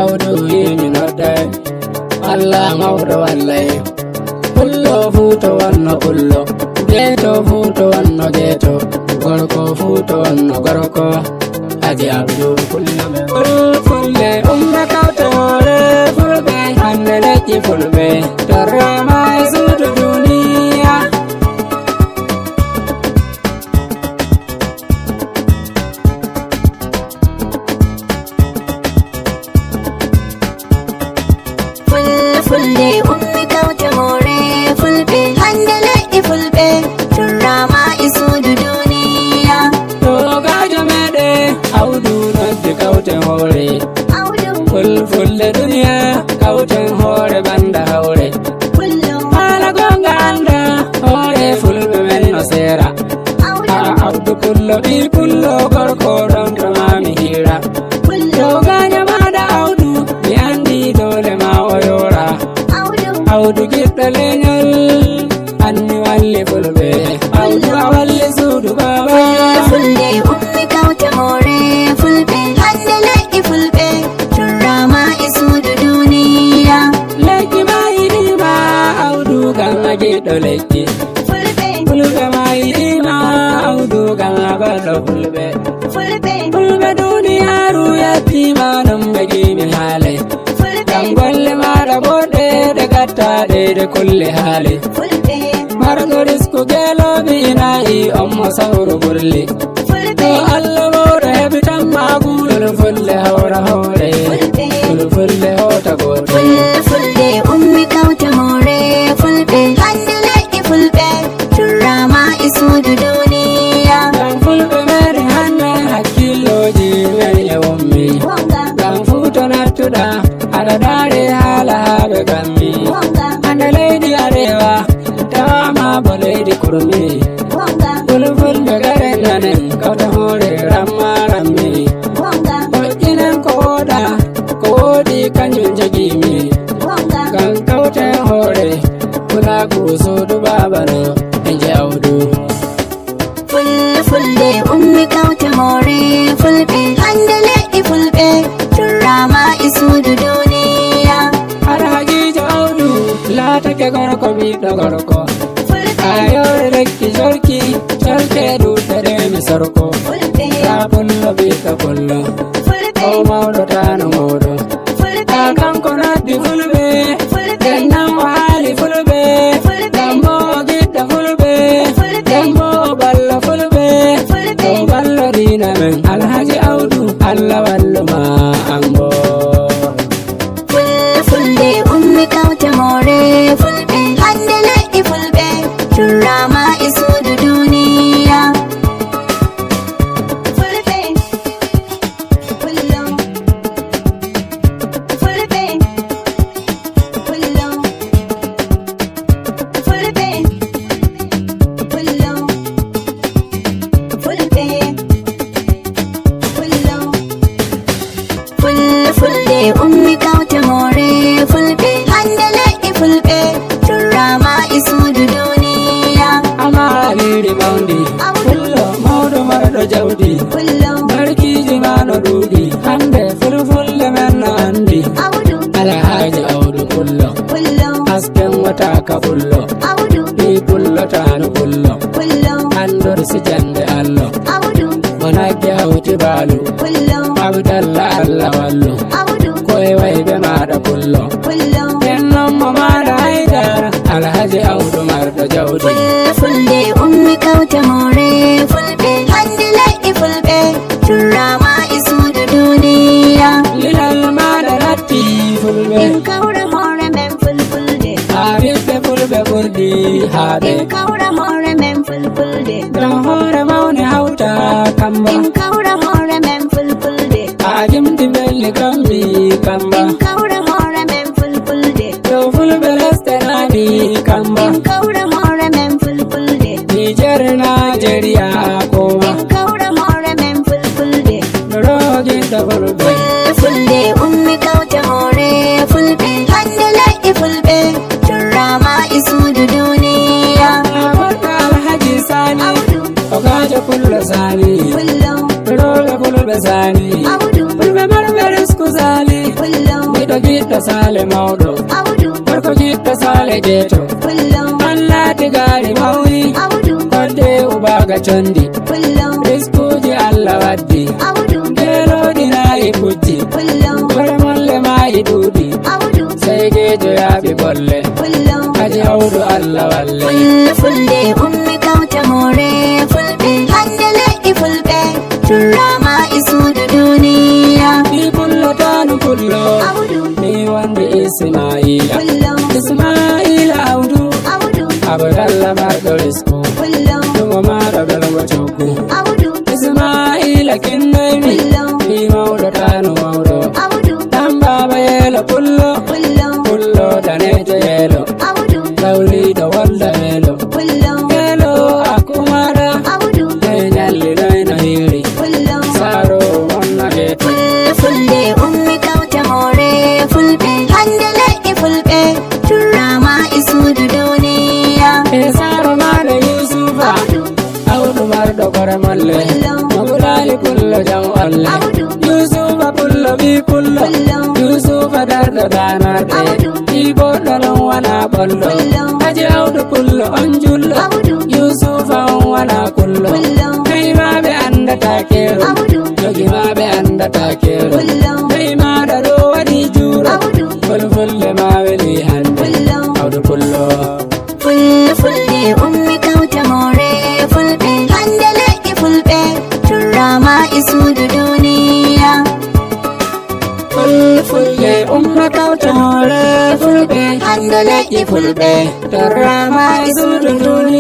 audu yini nodde Allah mawɗo wallahi pullo futo wanno pullo geto futo wanno geto gorko futo wanno gorko aji abdu pullo men fulɓe umma kawta hoore fulɓe hande leƴƴi fulɓe torrama e suudu duniya fulde ummi kawta hoore fulɓe hande leƴƴi fulɓe torrama e suudu duniya togajo meɗe audu nodde kawten hoore fulfulde duniya kawten hoore banda hawre hala gonga anda hoore fulɓe men no seera abdu pullo ɓi pullo gorko ɗon to mami hira togajo maɗa audu mi andi dole ma o yora audu giɗɗo leñol anni walli fulɓe audu a walli suudu baba fulde ummi kawta hoore fulɓe hande leƴƴi fulɓe torrama e suudu duniya lekki ma yiɗima audu gam a giɗɗo lekki fulɓe ma yiɗima audu gam a balɗo fulɓe fulɓe duniyaru yettima non ɓe gimi haale gam golle maɗa boɗɗe ɗe gattaɗe ɗe kulle haale marɗo risku geloɓe inayi ommo sawru ɓurli to allah mawɗo heɓi tan magulol fulɓe hawra hoore fulfulde hota goto fulde ummi kawta hoore fulɓe hande leƴƴi fulɓe torrama e suudu duniya gam fulɓe mari hande hakkilloji men e wommi gam futo nattuɗa aɗa daare haala haaɓe gammi hande leydi arewa tawama bo leydi kurmi fulfulde garen nanen kawta hoore ramma rammi moƴƴinen ko woɗa ko woɗi kañum jogimi gam kawten hoore fulaku suudu babano e jawdu fulde ummi kawta hoore fulɓe hande leƴƴi fulɓe torrama e suudu duniya alhajijo audu laatake gorko ɓiɗɗo gorko ayore lekki jorki jorke ɗuɗɗe ɗemi sorko ta pullo ɓiɗɗo pullo o mawɗo tano mawɗo ta kanko noddi fulɓe dennan o haali fulɓe gambo o giɗɗo fulɓe gambo o ballo fulɓe o ballo dina men alhaji audu allah walluma ambo fulde ummi kawta hoore fulɓe hande leƴƴi fulɓe torrama e suudu duniya fulde ummi kawta hoore fulɓe hande leƴƴi fulɓe torrama e suudu duniya amaliri mawdi pullo mawɗo marɗo jawdi barkiji ma no ɗuuɗi hande fulfulde men no andi alhaji audu pullo hasken wataka pullo ɗi pullotano pullo andor sijande allo o nagge hawti baalu abdalla allah wallu koye wayɓe maɗa pullo ɓennon mo maɗa haydara alhaji audu marɗo jawdi fulde ummi kawta hoore fulɓe hande leƴƴi fulɓe torrama e suudu duniya lilal maɗa latti fulɓe en kawra hoore men fulfulde ha ɓiɓɓe fulɓe ɓurɗi haaɓe en kawra hoore men fulfulde gam hoore mawne hawta kamba en kawra hoore men fulfulde ha jimdi belli kambi kamba en kawra hoore men fulfulde dow fulɓe lesɗe naaɓi kamba en kawra hoore men fulfulde nijer najeriya koma en kawra hoore men fulfulde ɗoroginɗo fulɓe fulde ummi kawta hoore fulɓe hande leƴƴi fulɓe torrama e suudu duniya aborɗo alhaji sani ogajo pullo sani fullo ɗoroɓe fulɓe sani audu fulɓe marɓe risku sani fullo jitta sale mauɗo audu gorko jitta sale jeeto kullum an laati gaari mawni audu kodde ubaga condi kullum riskuji Allah waddi audu geelooɗi naayi pucci kullum kore molle maayi ɗuuɗi audu sey geejo yaaɓi bolle kullum haji awdu Allah walle fulfulde ummi kauta more fulɓe hande le'i fulɓe turrama isudu duniya ni pullotanu pullo audu ni wonde Ismaila kullum Ismaila awdu audu abdallah marɗo risku kullum ɗumo maɗo ɗolgo coggu audu Ismaila kinnoymi kullum ni mawɗo tanu mawɗo audu ɗan baba yeelo pullo kullum pullo danejo yeelo audu lawliɗo wolda weelo kullum yeelo akkumaɗa audu noy ñalli noyno hiiri kullum saaro wonna geeto fulfulde ummi kauta more fulɓe hande le'i fulɓe turrama isudu duniya e saaro maɗo yusufa audu awdu marɗo kore molle kullum mabulali pullo jam olle audu yusufa pullo ɓi pullo kullum yusufa darɗo danarɗe audu ɗi goɗɗo non wona ɓollo kullum haji awdu pullo on jullo audu yusufa on wona kullo kullum ɓeyma ɓe andata keero audu jogima ɓe andata keero kullum ɓeymaɗa ɗo waɗi juuro audu fulfulde ma weli hande kullum awdu pullo fulfulde ummi kauta more fulɓe hande le'i fulɓe turrama isudu duniya fulfulde umma kawta hoore fulɓe hande leƴƴi fulɓe torrama e suudu duniya